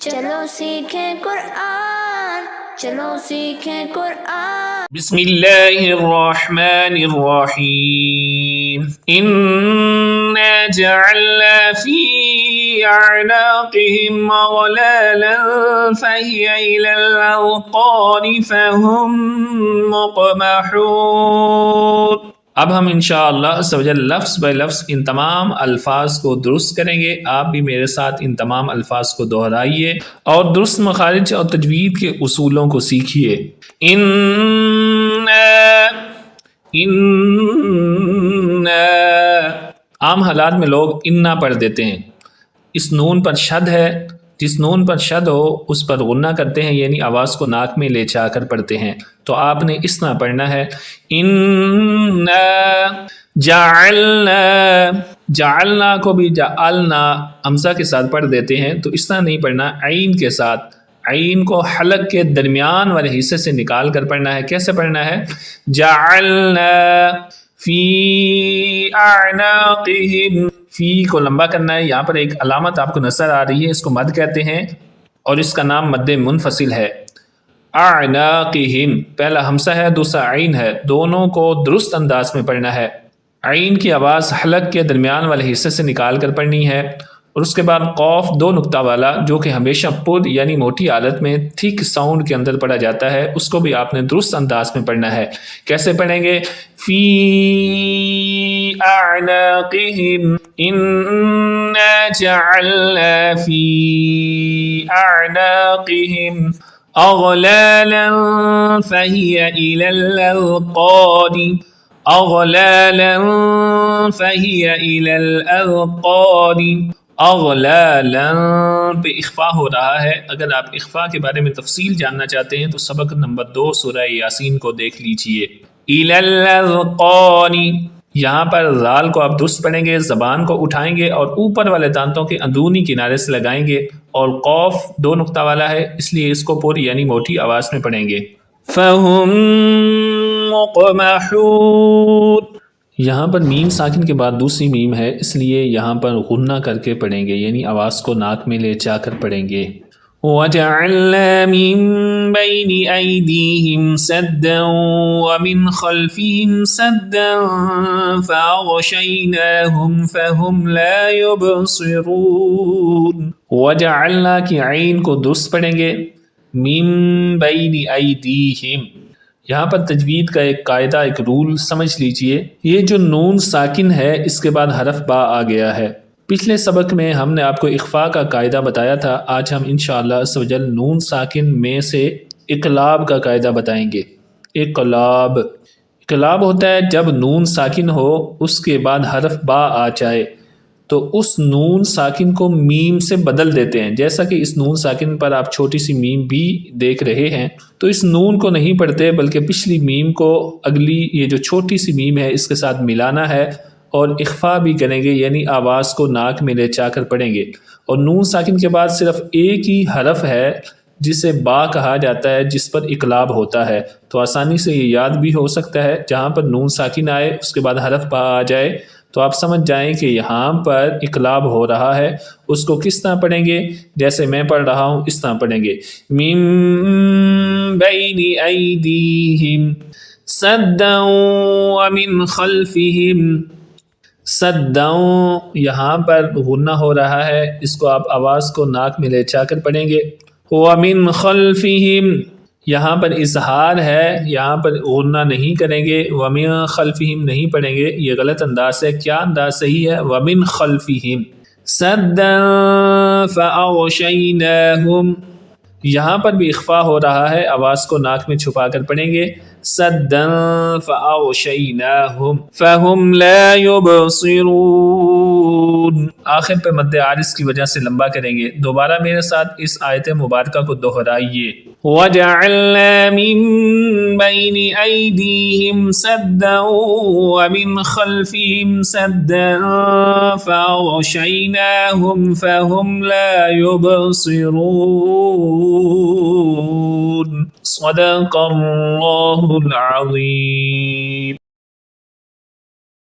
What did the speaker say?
چلو سیکھیں قرآن، چلو سیکھیں قرآن۔ بسم اللہ الرحمن الرحیم انا جعلنا فی اعناقهم اغلالا فہی الی الاذقان فہم مقمحون۔ اب ہم انشاءاللہ عز و جل لفظ بے لفظ ان تمام الفاظ کو درست کریں گے۔ آپ بھی میرے ساتھ ان تمام الفاظ کو دہرائیے اور درست مخارج اور تجوید کے اصولوں کو سیکھیے۔ عام حالات میں لوگ انا پڑھ دیتے ہیں، اس نون پر شد ہے، جس نون پر شد ہو اس پر غنہ کرتے ہیں، یعنی آواز کو ناک میں لے جا کر پڑھتے ہیں۔ تو آپ نے اسنا پڑھنا ہے، انا جعلنا، جعلنا کو بھی جعلنا حمزہ کے ساتھ پڑھ دیتے ہیں، تو اسنا نہیں پڑھنا، عین کے ساتھ، عین کو حلق کے درمیان والے حصے سے نکال کر پڑھنا ہے۔ کیسے پڑھنا ہے؟ جعلنا فی اعناقہم، فی کو لمبا کرنا ہے۔ یہاں پر ایک علامت آپ کو نظر آ رہی ہے، اس کو مد کہتے ہیں اور اس کا نام مد منفصل ہے۔ اعناقہم، پہلا حمزہ ہے، دوسرا عین ہے، دونوں کو درست انداز میں پڑھنا ہے۔ عین کی آواز حلق کے درمیان والے حصے سے نکال کر پڑھنی ہے، اور اس کے بعد قوف دو نقطہ والا جو کہ ہمیشہ پر یعنی موٹی حالت میں تھک ساؤنڈ کے اندر پڑھا جاتا ہے، اس کو بھی آپ نے درست انداز میں پڑھنا ہے۔ کیسے پڑھیں گے؟ فی اعناقہم انا جعلنا فی اعناقہم اغلالا فہی الی الاذقان، اغلالا فہی الی الاذقان، اغلالا پہ اخفا ہو رہا ہے۔ اگر آپ اخفا کے بارے میں تفصیل جاننا چاہتے ہیں تو سبق نمبر 2 سورہ یاسین کو دیکھ لیجئے۔ الی الاذقان، یہاں پر ذال کو آپ درست پڑھیں گے، زبان کو اٹھائیں گے اور اوپر والے دانتوں کے اندرونی کنارے سے لگائیں گے، اور قوف دو نقطہ والا ہے اس لیے اس کو پوری یعنی موٹی آواز میں پڑھیں گے۔ فَهُمْ مُقْمَحُونَ، یہاں پر میم ساکن کے بعد دوسری میم ہے، اس لیے یہاں پر غنہ کر کے پڑھیں گے، یعنی آواز کو ناک میں لے جا کر پڑھیں گے۔ وَجَعَلْنَا مِن بَيْنِ أَيْدِيهِمْ سَدًّا وَمِنْ خَلْفِهِمْ سَدًّا فَأَغْشَيْنَاهُمْ فَهُمْ لَا يُبْصِرُونَ۔ وَجَعَلْنَا کی عین کو درست پڑھیں گے، مِن بَيْنِ أَيْدِيهِمْ، یہاں پر تجوید کا ایک قاعدہ، ایک رول سمجھ لیجئے۔ یہ جو نون ساکن ہے اس کے بعد حرف با آ گیا ہے۔ پچھلے سبق میں ہم نے آپ کو اخفاء کا قاعدہ بتایا تھا، آج ہم انشاءاللہ عز و جل نون ساکن میں سے اقلاب کا قاعدہ بتائیں گے۔ اقلاب، اقلاب ہوتا ہے جب نون ساکن ہو اس کے بعد حرف با آ جائے تو اس نون ساکن کو میم سے بدل دیتے ہیں، جیسا کہ اس نون ساکن پر آپ چھوٹی سی میم بھی دیکھ رہے ہیں۔ تو اس نون کو نہیں پڑھتے بلکہ پچھلی میم کو اگلی یہ جو چھوٹی سی میم ہے اس کے ساتھ ملانا ہے اور اخفاء بھی کریں گے، یعنی آواز کو ناک میں لے جا کر پڑھیں گے۔ اور نون ساکن کے بعد صرف ایک ہی حرف ہے جسے با کہا جاتا ہے، جس پر اقلاب ہوتا ہے، تو آسانی سے یہ یاد بھی ہو سکتا ہے۔ جہاں پر نون ساکن آئے اس کے بعد حرف با آ جائے تو آپ سمجھ جائیں کہ یہاں پر اقلاب ہو رہا ہے۔ اس کو کس طرح پڑھیں گے؟ جیسے میں پڑھ رہا ہوں اس طرح پڑھیں گے، من بین ایدیہم سدا ومن خلفہم سدا، یہاں پر غنہ ہو رہا ہے، اس کو آپ آواز کو ناک میں لے جا کر پڑھیں گے۔ ومن خلفہم، یہاں پر اظہار ہے، یہاں پر غنہ نہیں کریں گے، ومن خلفہم نہیں پڑھیں گے، یہ غلط انداز ہے۔ کیا انداز صحیح ہے؟ ومن خلفہم سدا فاغشیناہم، یہاں پر بھی اخفاء ہو رہا ہے، آواز کو ناک میں چھپا کر پڑھیں گے، سدا فاغشیناہم فہم لا یبصرون، آخر پہ مد عارض کی وجہ سے لمبا کریں گے۔ دوبارہ میرے ساتھ اس آیت مبارکہ کو دہرائیے، وَجَعَلْنَا مِن بَيْنِ أَيْدِيهِمْ سَدًّا وَمِنْ خَلْفِهِمْ سَدًّا فَأَغْشَيْنَاهُمْ فَهُمْ لَا يُبْصِرُونَ۔ صدق اللہ العظیم۔